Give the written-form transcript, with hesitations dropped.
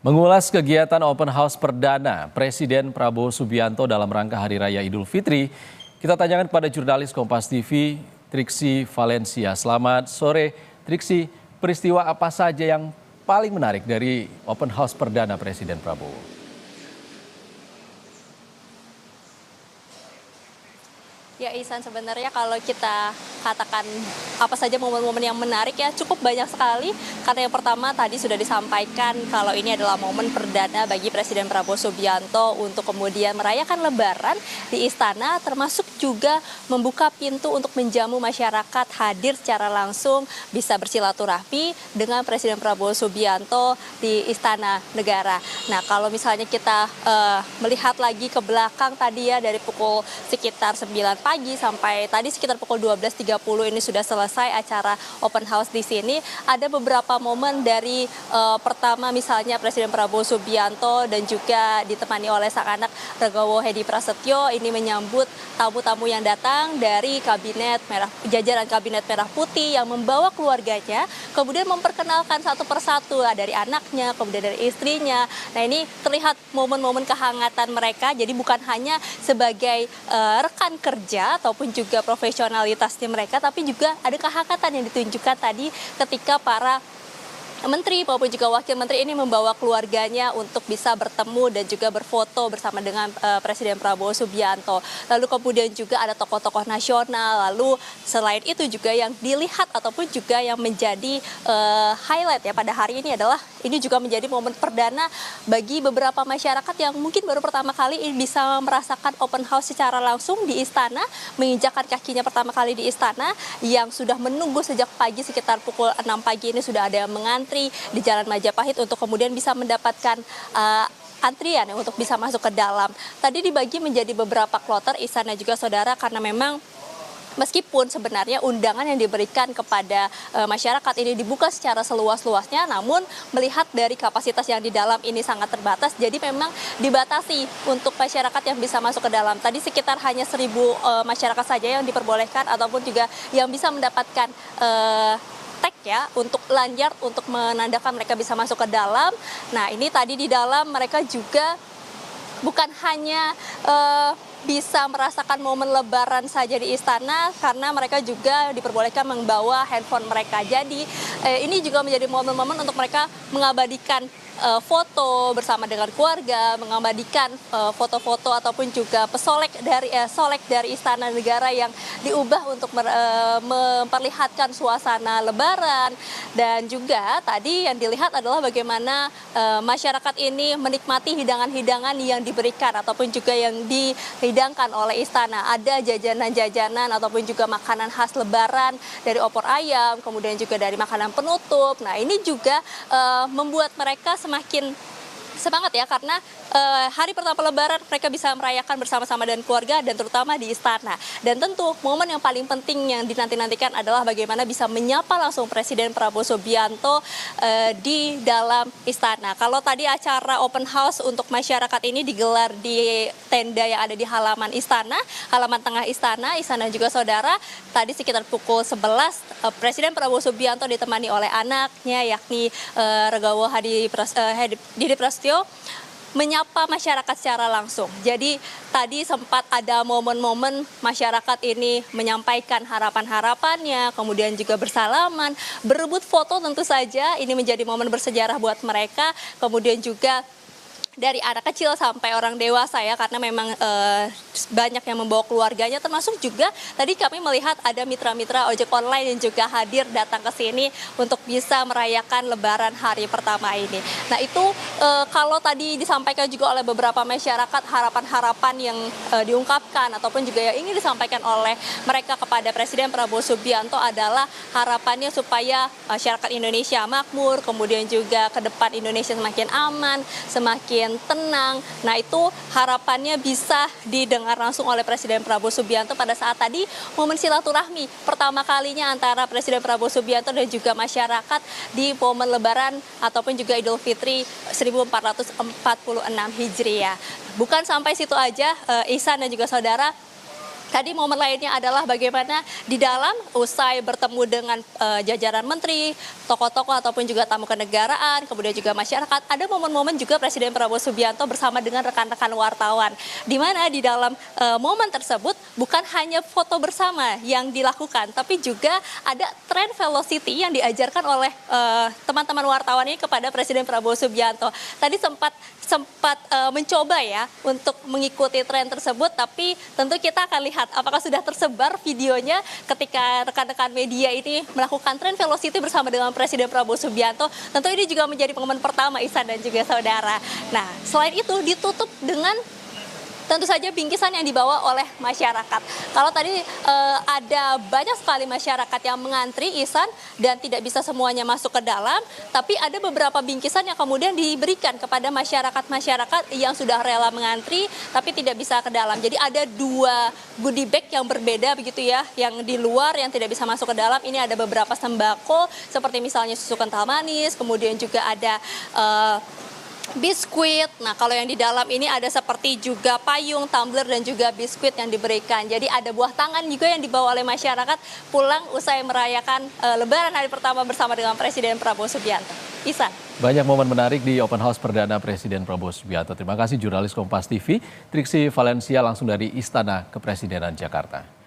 Mengulas kegiatan open house perdana Presiden Prabowo Subianto dalam rangka Hari Raya Idul Fitri, kita tanyakan kepada jurnalis Kompas TV, Triksi Valencia. Selamat sore, Triksi. Peristiwa apa saja yang paling menarik dari open house perdana Presiden Prabowo? Ya Ihsan, sebenarnya kalau kita katakan apa saja momen-momen yang menarik ya cukup banyak sekali. Karena yang pertama tadi sudah disampaikan kalau ini adalah momen perdana bagi Presiden Prabowo Subianto untuk kemudian merayakan Lebaran di istana, termasuk juga membuka pintu untuk menjamu masyarakat hadir secara langsung bisa bersilaturahmi dengan Presiden Prabowo Subianto di Istana Negara. Nah, kalau misalnya kita melihat lagi ke belakang tadi ya dari pukul sekitar 9 pagi sampai tadi sekitar pukul 12.30 ini sudah selesai acara open house di sini. Ada beberapa momen dari pertama misalnya Presiden Prabowo Subianto dan juga ditemani oleh sang anak Regowo Hedi Prasetyo ini menyambut tamu-tamu yang datang dari jajaran kabinet merah putih yang membawa keluarganya, kemudian memperkenalkan satu persatu dari anaknya, kemudian dari istrinya. Nah, ini terlihat momen-momen kehangatan mereka, jadi bukan hanya sebagai rekan kerja ataupun juga profesionalitasnya mereka, tapi juga ada kehangatan yang ditunjukkan tadi ketika para menteri maupun juga wakil menteri ini membawa keluarganya untuk bisa bertemu dan juga berfoto bersama dengan Presiden Prabowo Subianto. Lalu kemudian juga ada tokoh-tokoh nasional, lalu selain itu juga yang dilihat ataupun juga yang menjadi highlight ya pada hari ini adalah ini juga menjadi momen perdana bagi beberapa masyarakat yang mungkin baru pertama kali bisa merasakan open house secara langsung di istana, menginjakkan kakinya pertama kali di istana, yang sudah menunggu sejak pagi sekitar pukul 6 pagi ini sudah ada yang mengantri di Jalan Majapahit untuk kemudian bisa mendapatkan antrian untuk bisa masuk ke dalam. Tadi dibagi menjadi beberapa kloter Ihsan dan juga saudara, karena memang meskipun sebenarnya undangan yang diberikan kepada masyarakat ini dibuka secara seluas-luasnya, namun melihat dari kapasitas yang di dalam ini sangat terbatas, jadi memang dibatasi untuk masyarakat yang bisa masuk ke dalam. Tadi sekitar hanya 1.000 masyarakat saja yang diperbolehkan ataupun juga yang bisa mendapatkan tag ya untuk lanyard untuk menandakan mereka bisa masuk ke dalam. Nah, ini tadi di dalam mereka juga bukan hanya bisa merasakan momen Lebaran saja di istana, karena mereka juga diperbolehkan membawa handphone mereka. Jadi ini juga menjadi momen-momen untuk mereka mengabadikan foto bersama dengan keluarga, mengabadikan foto-foto ataupun juga solek dari Istana Negara yang diubah untuk memperlihatkan suasana Lebaran. Dan juga tadi yang dilihat adalah bagaimana masyarakat ini menikmati hidangan-hidangan yang diberikan ataupun juga yang dihidangkan oleh istana. Ada jajanan-jajanan ataupun juga makanan khas Lebaran dari opor ayam, kemudian juga dari makanan penutup. Nah, ini juga membuat mereka semakin semangat ya, karena hari pertama Lebaran mereka bisa merayakan bersama-sama dengan keluarga dan terutama di istana. Dan tentu momen yang paling penting yang dinanti-nantikan adalah bagaimana bisa menyapa langsung Presiden Prabowo Subianto di dalam istana. Kalau tadi acara open house untuk masyarakat ini digelar di tenda yang ada di halaman istana, halaman tengah istana, Ihsan dan juga saudara, tadi sekitar pukul 11 Presiden Prabowo Subianto ditemani oleh anaknya yakni Regowo Hedi Prasetyo menyapa masyarakat secara langsung. Jadi tadi sempat ada momen-momen masyarakat ini menyampaikan harapan-harapannya, kemudian juga bersalaman, berebut foto tentu saja. Ini menjadi momen bersejarah buat mereka. Kemudian juga dari anak kecil sampai orang dewasa ya, karena memang banyak yang membawa keluarganya, termasuk juga tadi kami melihat ada mitra-mitra ojek online yang juga hadir datang ke sini untuk bisa merayakan Lebaran hari pertama ini. Nah, itu kalau tadi disampaikan juga oleh beberapa masyarakat, harapan-harapan yang diungkapkan ataupun juga yang ingin disampaikan oleh mereka kepada Presiden Prabowo Subianto adalah harapannya supaya masyarakat Indonesia makmur, kemudian juga ke depan Indonesia semakin aman, semakin tenang. Nah, itu harapannya bisa didengar langsung oleh Presiden Prabowo Subianto pada saat tadi momen silaturahmi pertama kalinya antara Presiden Prabowo Subianto dan juga masyarakat di momen Lebaran ataupun juga Idul Fitri 1446 Hijriah. Bukan sampai situ aja, Ihsan dan juga saudara. Tadi momen lainnya adalah bagaimana di dalam usai bertemu dengan jajaran menteri, tokoh-tokoh ataupun juga tamu kenegaraan, kemudian juga masyarakat, ada momen-momen juga Presiden Prabowo Subianto bersama dengan rekan-rekan wartawan. Di mana di dalam momen tersebut bukan hanya foto bersama yang dilakukan, tapi juga ada tren velocity yang diajarkan oleh teman-teman wartawan ini kepada Presiden Prabowo Subianto. Tadi sempat mencoba ya untuk mengikuti tren tersebut, tapi tentu kita akan lihat apakah sudah tersebar videonya ketika rekan-rekan media ini melakukan tren velocity bersama dengan Presiden Prabowo Subianto. Tentu ini juga menjadi momen pertama Ihsan dan juga saudara. Nah, selain itu ditutup dengan tentu saja bingkisan yang dibawa oleh masyarakat. Kalau tadi ada banyak sekali masyarakat yang mengantri Ihsan dan tidak bisa semuanya masuk ke dalam, tapi ada beberapa bingkisan yang kemudian diberikan kepada masyarakat yang sudah rela mengantri tapi tidak bisa ke dalam. Jadi ada 2 goodie bag yang berbeda begitu ya, yang di luar yang tidak bisa masuk ke dalam. Ini ada beberapa sembako seperti misalnya susu kental manis, kemudian juga ada biskuit. Nah, kalau yang di dalam ini ada seperti juga payung, tumbler, dan juga biskuit yang diberikan. Jadi ada buah tangan juga yang dibawa oleh masyarakat pulang usai merayakan Lebaran hari pertama bersama dengan Presiden Prabowo Subianto. Ihsan. Banyak momen menarik di Open House perdana Presiden Prabowo Subianto. Terima kasih jurnalis Kompas TV, Triksi Valencia langsung dari Istana Kepresidenan Jakarta.